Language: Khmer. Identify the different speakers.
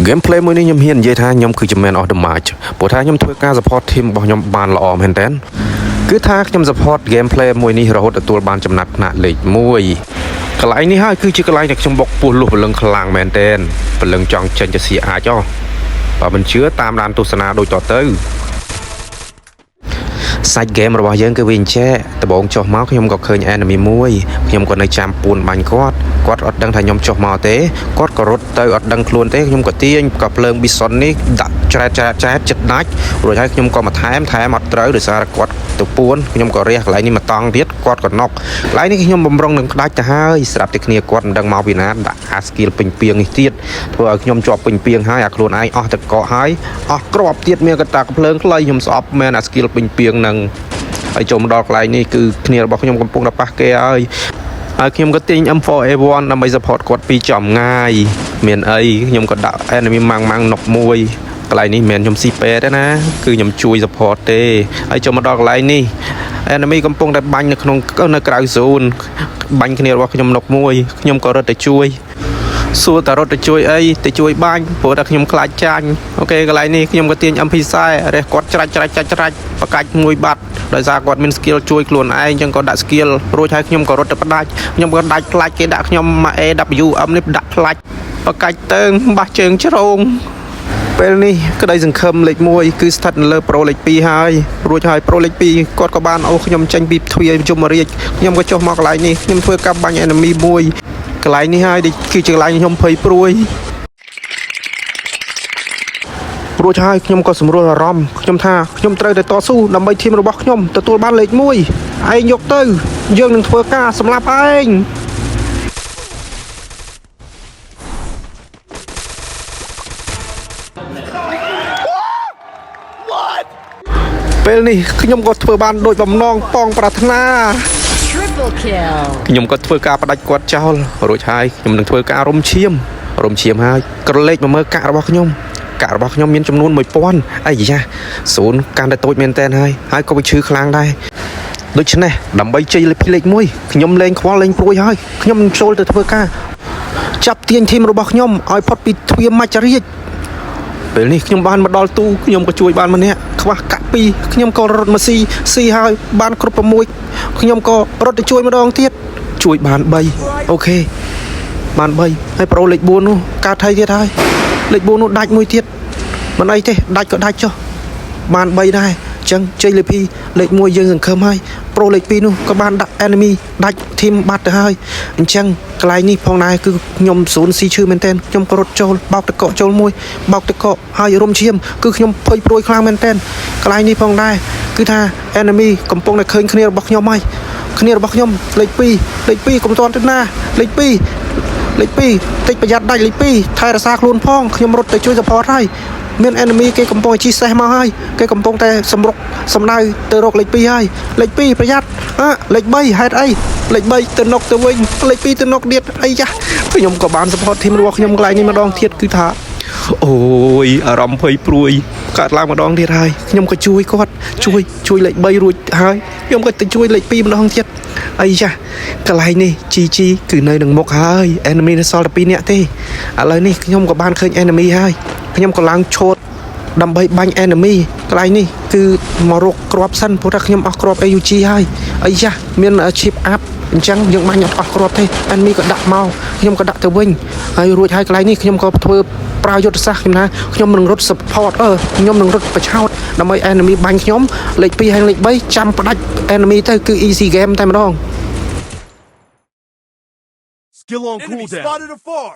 Speaker 1: gameplay មួយនេះខ្ញុំហ៊ាននិយាយថាខ្ញុំគឺជា man of the match ព្រោះថាខ្ញុំធ្វើការ support team របស់ខ្ញុំបានល្អមែនតើគឺថាខ្ញុំ support gameplay មួយនេះរហូតទទួលបានចំណាត់ថ្នាក់លេខ1កន្លែងនេះហើយគឺជាកន្លែងដែលខ្ញុំបុកពោះលុះព្រលឹងខ្លាំងមែនតើព្រលឹងចង់ចេញទៅស៊ីអាចបើមិនជឿតាមដានទស្សនាដូចតទៅសាច់ game របស់យើងគឺវាអញ្ចេះដបងចុះមកខ្ញុំក៏ឃើញ enemy មួយខ្ញុំក៏នៅចាំពួនបាញ់គាត់អត់ដឹងថាខ្ញុំចុះមកទេគាត់ក៏រត់ទៅអត់ដឹងខ្លួនទេខ្ញុំក៏ទាញក៏ភ្លើង bison នេះដាក់ច្រែតចិត្តដាច់រួចហើយខ្ញុំក៏មកថែមអត់ត្រូវដោយសារគាត់ទៅពួនខ្ញុំក៏រះកន្លែងនេះមកតង់ទៀតគាត់ក៏ណុកកន្លែងនេះខ្ញុំបំរុងនឹងផ្ដាច់ទៅហើយស្រាប់តែគ្នាគាត់មិនដឹងមកពីណាដាក់អា skill ពេញពីងនេះទៀតធ្វើឲ្យខ្ញុំជាប់ពេញពីងហើយអាខ្លួនឯងអស់ទឹកកកហើយអស់គ្រាប់ទៀតមានកតាភ្លើងខ្លីខ្ញុំស្អប់មែនអា skill ពេញពីងនឹងហើយចូលមកដល់កន្លែងនេះគឺគ្នារបស់ខ្ញុំកំពុងតែប៉ះគេហើយខ្ញុំក៏ទិញ M4A1 ដើម្បី support គាត់ពីចំងាយមានអីខ្ញុំក៏ដាក់ enemy ម៉ាំងណុកមួយកន្លែងនេះមិនមែនខ្ញុំស៊ីពេទេណាគឺខ្ញុំជួយ support ទេហើយចូលមកដល់កន្លែងនេះ enemy កំពុងតែបាញ់នៅក្រៅ zone បាញ់គ្នារបស់ខ្ញុំណុកមួយខ្ញុំក៏រត់ទៅជួយសួរតារត់ទៅជួយអីទៅជួយបាញ់ព្រោះតែខ្ញុំខ្លាចចាញ់អូខេកន្លែងនេះខ្ញុំក៏ទាញ MP40 រះគាត់ច្រាច់បកាច់មួយបាត់ដោយសារគាត់មាន skill ជួយខ្លួនឯងអញ្ចឹងក៏ដាក់ skill រួចហើយខ្ញុំក៏រត់ទៅផ្ដាច់ខ្ញុំក៏ដាច់ផ្លាច់គេដាក់ខ្ញុំមក AWM នេះដាក់ផ្លាច់បកាច់ទៅបាសជើងជ្រងពេលនេះក្តីសង្ឃឹមលេខ1គឺស្ថិតនៅលើ Pro លេខ2ហើយរួចហើយ Pro លេខ2គាត់ក៏បានអូខ្ញុំចេញពីទ្វារជុំរាជខ្ញុំក៏ចុះមកកន្លែងនេះខ្ញុំធ្វើការបាញ់ enemy មួយកន្លែងនេះហើយគឺជាកន្លែងខ្ញុំភ័យព្រួយរួចហើយខ្ញុំក៏សម្រួលអារម្មណ៍ខ្ញុំថាខ្ញុំត្រូវតែតស៊ូដើម្បីធីមរបស់ខ្ញុំទទួលបានលេខ1ឯងយកទៅយើងនឹងធ្វើការសម្លាប់ឯងពេលនេះខ្ញុំក៏ធ្វើបានដូចបំណងប៉ងប្រាថ្នាខ្ញុំក៏ធ្វើការផ្ដាច់គាត់ចោលរួចហើយខ្ញុំនឹងធ្វើការរំឈាមហើយក្រឡេកមកមើលកាក់របស់ខ្ញុំមានចំនួន 1000 អីយ៉ា0កាន់តែតូចមែនតើហើយក៏វាឈឺខ្លាំងដែរដូច្នេះដើម្បីជ័យលេខ1ខ្ញុំលេងខ្វល់លេងព្រួយហើយខ្ញុំនឹងចូលទៅធ្វើការចាប់ទាញធីមរបស់ខ្ញុំឲ្យផុតពីទ្វារមច្ចរាជពេលនេះខ្ញុំបានមកដល់ទូខ្ញុំក៏ជួយបានម្នាក់ខ្វះកាក់2ខ្ញុំក៏រត់មកស៊ីហើយបានគ្រប់6ខ្ញុំក៏រត់ទៅជួយម្ដងទៀតជួយបាន3អូខេបាន3ហើយប្រូលេខ4នោះកើតថៃទៀតហើយលេខ4នោះដាច់មួយទៀតមិនអីទេដាច់ក៏ដាច់ចុះបាន3ដែរអញ្ចឹងជ័យលេខ2លេខ1យើងសង្ឃឹមហើយប្រូលេខ2នោះក៏បានដាក់ enemy ដាច់ធីមបាត់ទៅហើយអញ្ចឹងកន្លែងនេះផងដែរគឺខ្ញុំ0ស៊ីឈឺមែនតើខ្ញុំក៏រត់ចូលបោកតកកចូលមួយបោកតកកហើយរំឈាមគឺខ្ញុំភ័យព្រួយខ្លាំងមែនតើកន្លែងនេះផងដែរគឺថា enemy កំពុងតែឃើញគ្នារបស់ខ្ញុំហើយគ្នារបស់ខ្ញុំលេខ2កុំទាន់ទៅណាលេខ2តិចប្រយ័ត្នដាច់លេខ2ថែរក្សាខ្លួនផងខ្ញុំរត់ទៅជួយ support ហើយមាន enemy គេកំពុងតែជិះសេះមកហើយគេកំពុងតែសម្ដៅទៅរកលេខ2ហើយលេខ2ប្រយ័ត្នលេខ3ហេតុអីលេខ3ទៅណុកទៅវិញលេខ2ទៅណុកទៀតអីយ៉ាខ្ញុំក៏បាន support team របស់ខ្ញុំកន្លែងនេះម្ដងទៀតគឺថាអូយអារម្មណ៍ភ័យព្រួយកើតឡើងម្ដងទៀតហើយខ្ញុំក៏ជួយគាត់ជួយលេខ3រួចហើយខ្ញុំក៏ទៅជួយលេខ2ម្ដងទៀតអីយ៉ាកន្លែងនេះ GG គឺនៅនឹងមុខហើយ enemy នៅសល់តែ2នាក់ទេឥឡូវនេះខ្ញុំក៏បានឃើញ enemy ហើយខ្ញុំក៏ឡើងឈោតដើម្បីបាញ់ enemy កន្លែងនេះគឺមករកគ្រាប់សិនព្រោះថាខ្ញុំអស់គ្រាប់ AUG ហើយអីយ៉ាមាន chip up អញ្ចឹងយើងបាញ់អត់គ្រាប់ទេ enemy ក៏ដាក់មកខ្ញុំក៏ដាក់ទៅវិញហើយរួចហើយកន្លែងនេះខ្ញុំក៏ធ្វើប្រើយុទ្ធសាស្ត្រខ្ញុំនឹងរត់ support ខ្ញុំនឹងរត់ប្រឆោតដើម្បី enemy បាញ់ខ្ញុំលេខ2ហើយលេខ3ចាំផ្ដាច់ enemy ទៅគឺ easy game តែម្ដង
Speaker 2: Skill on cooldown. Spotted a far.